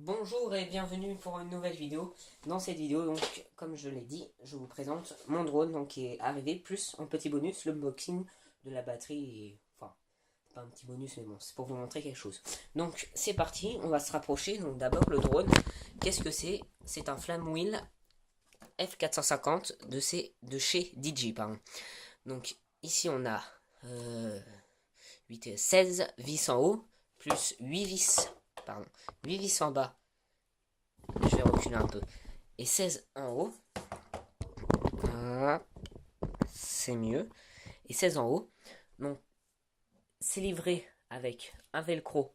Bonjour et bienvenue pour une nouvelle vidéo. Dans cette vidéo, donc, comme je l'ai dit, je vous présente mon drone donc, qui est arrivé, plus en petit bonus, l'unboxing de la batterie. Enfin, c'est pas un petit bonus, mais bon, c'est pour vous montrer quelque chose. Donc, c'est parti, on va se rapprocher. Donc, d'abord, le drone, qu'est-ce que c'est? C'est un Flamwheel F450 de chez DJI, pardon. Donc, ici, on a 16 vis en haut, plus 8 vis, pardon, 8 vis en bas. Je vais reculer un peu. Et 16 en haut. Voilà, c'est mieux. Et 16 en haut. Donc, c'est livré avec un velcro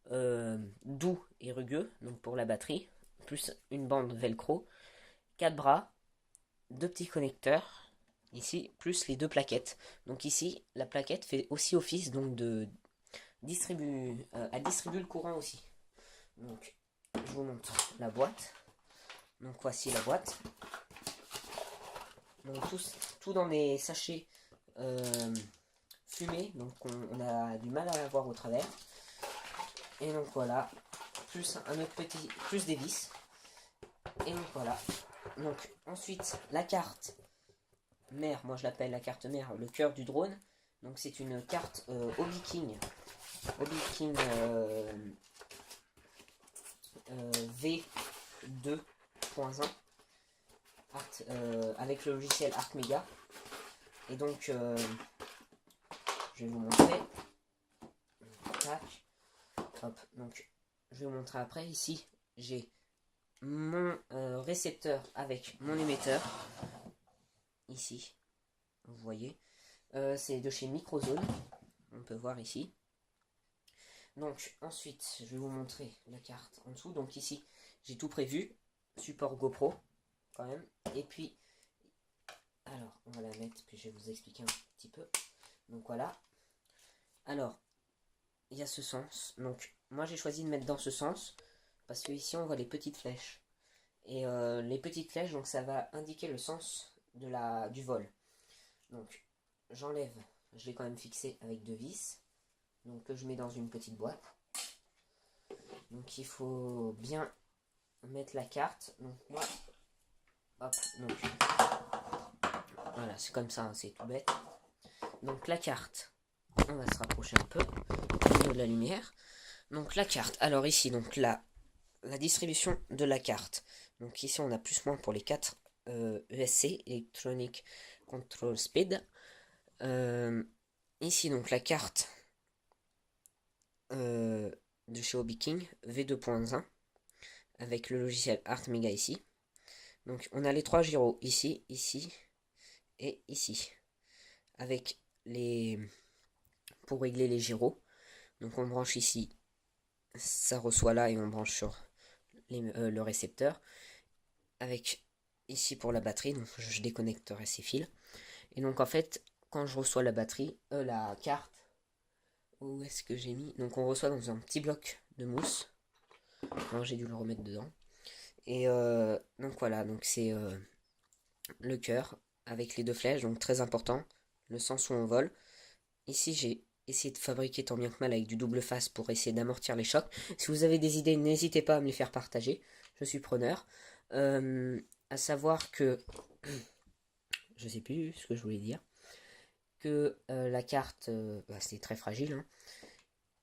doux et rugueux, donc pour la batterie, plus une bande velcro, 4 bras, 2 petits connecteurs, ici, plus les 2 plaquettes. Donc ici, la plaquette fait aussi office donc de elle distribue le courant aussi. Donc, je vous montre la boîte. Donc voici la boîte. Donc tout dans des sachets fumés, donc on a du mal à la voir au travers. Et donc voilà, plus un autre petit, plus des vis. Et donc voilà. Donc ensuite la carte mère, moi je l'appelle la carte mère, le cœur du drone. Donc c'est une carte Hobby King V2.1 avec le logiciel ArtMega. Et donc je vais vous montrer. Tac. Hop, donc je vais vous montrer après. Ici, j'ai mon récepteur avec mon émetteur. Ici, vous voyez. C'est de chez Microzone. On peut voir ici. Donc ensuite, je vais vous montrer la carte en dessous. Donc ici, j'ai tout prévu. Support GoPro, quand même. Et puis, alors, on va la mettre, puis je vais vous expliquer un petit peu. Donc voilà. Alors, il y a ce sens. Donc, moi j'ai choisi de mettre dans ce sens. Parce que ici, on voit les petites flèches. Et les petites flèches, donc ça va indiquer le sens du vol. Donc j'enlève, je l'ai quand même fixé avec 2 vis, donc que je mets dans une petite boîte. Donc il faut bien mettre la carte. Donc moi, hop, donc voilà, c'est comme ça, hein, c'est tout bête. Donc la carte, on va se rapprocher un peu au niveau de la lumière. Donc la carte, alors ici, donc la distribution de la carte. Donc ici on a plus moins pour les 4 ESC, Electronic Control Speed. Ici donc la carte de chez Hobby King V2.1 avec le logiciel ArtMega ici. Donc on a les 3 gyros ici, ici et ici. Avec les pour régler les gyros. Donc on branche ici, ça reçoit là et on branche sur le récepteur. Avec ici pour la batterie, donc je déconnecterai ces fils. Et donc en fait, quand je reçois la batterie, la carte, où est-ce que j'ai mis? Donc on reçoit dans un petit bloc de mousse. Non, j'ai dû le remettre dedans. Et donc voilà, donc c'est le cœur avec les 2 flèches, donc très important. Le sens où on vole. Ici j'ai essayé de fabriquer tant bien que mal avec du double face pour essayer d'amortir les chocs. Si vous avez des idées, n'hésitez pas à me les faire partager. Je suis preneur. À savoir que je sais plus ce que je voulais dire. Que la carte, c'est très fragile. Hein.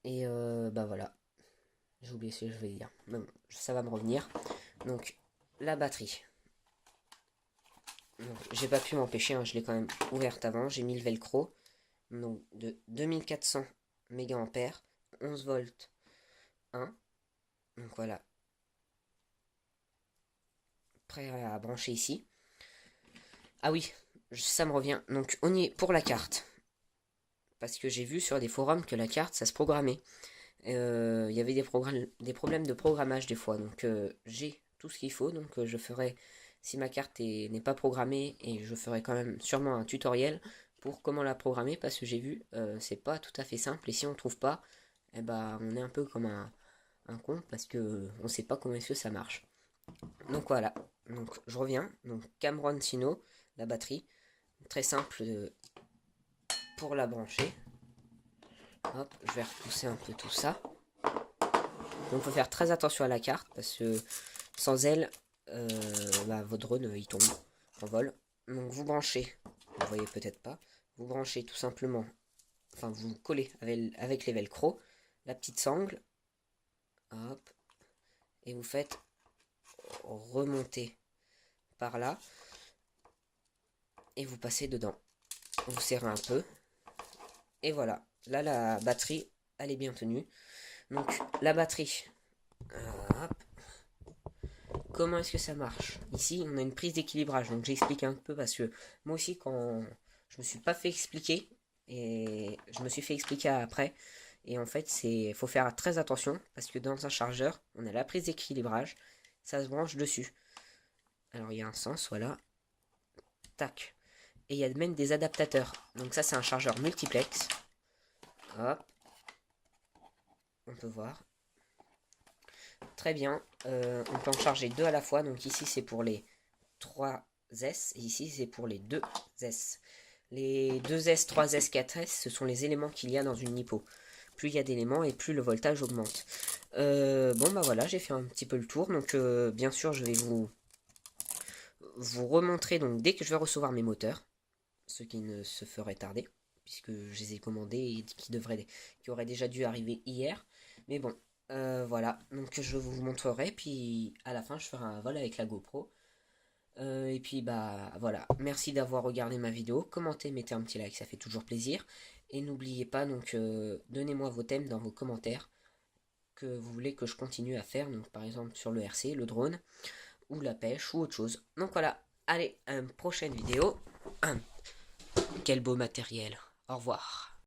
Et bah voilà. J'ai oublié ce que je voulais dire. Mais bon, ça va me revenir. Donc, la batterie. J'ai pas pu m'empêcher, hein, je l'ai quand même ouverte avant. J'ai mis le velcro. Donc, de 2400 mA, 11 volts 1. Donc voilà. Prêt à brancher ici. Ah oui, ça me revient. Donc, on y est pour la carte. Parce que j'ai vu sur des forums que la carte, ça se programmait. Il y avait des problèmes de programmage des fois. Donc j'ai tout ce qu'il faut. Donc je ferai, si ma carte n'est pas programmée, et je ferai quand même sûrement un tutoriel pour comment la programmer. Parce que j'ai vu, c'est pas tout à fait simple. Et si on ne trouve pas, eh ben, on est un peu comme un con. Parce que on sait pas comment est-ce que ça marche. Donc voilà. Donc je reviens. Donc Cameron Sino, la batterie. Très simple pour la brancher. Hop, je vais repousser un peu tout ça. Donc il faut faire très attention à la carte parce que sans elle, votre drone il tombe en vol. Donc vous branchez, vous voyez peut-être pas, vous branchez tout simplement, enfin vous collez avec les velcro, la petite sangle, hop, et vous faites remonter par là, et vous passez dedans. Vous serrez un peu, et voilà. Là la batterie, elle est bien tenue. Donc la batterie, hop. Comment est-ce que ça marche? Ici, on a une prise d'équilibrage. Donc, j'explique un peu parce que moi aussi, quand je me suis pas fait expliquer, et je me suis fait expliquer après. Et en fait, faut faire très attention parce que dans un chargeur, on a la prise d'équilibrage, ça se branche dessus. Alors, il y a un sens, voilà. Tac. Et il y a même des adaptateurs. Donc, ça, c'est un chargeur multiplex. Hop. On peut voir. Très bien. On peut en charger deux à la fois. Donc, ici, c'est pour les 3S et ici c'est pour les 2S. Les 2S, 3S, 4S, ce sont les éléments qu'il y a dans une LiPo. Plus il y a d'éléments et plus le voltage augmente. Bon bah voilà, j'ai fait un petit peu le tour. Donc bien sûr je vais vous remontrer donc dès que je vais recevoir mes moteurs, ce qui ne se ferait tarder, puisque je les ai commandés et qui auraient déjà dû arriver hier. Mais bon, voilà, donc je vous montrerai, puis à la fin je ferai un vol avec la GoPro. Et puis bah voilà, merci d'avoir regardé ma vidéo, commentez, mettez un petit like, ça fait toujours plaisir. Et n'oubliez pas donc, donnez-moi vos thèmes dans vos commentaires que vous voulez que je continue à faire, donc par exemple sur le RC, le drone, ou la pêche, ou autre chose. Donc voilà, allez, à une prochaine vidéo. Quel beau matériel, au revoir.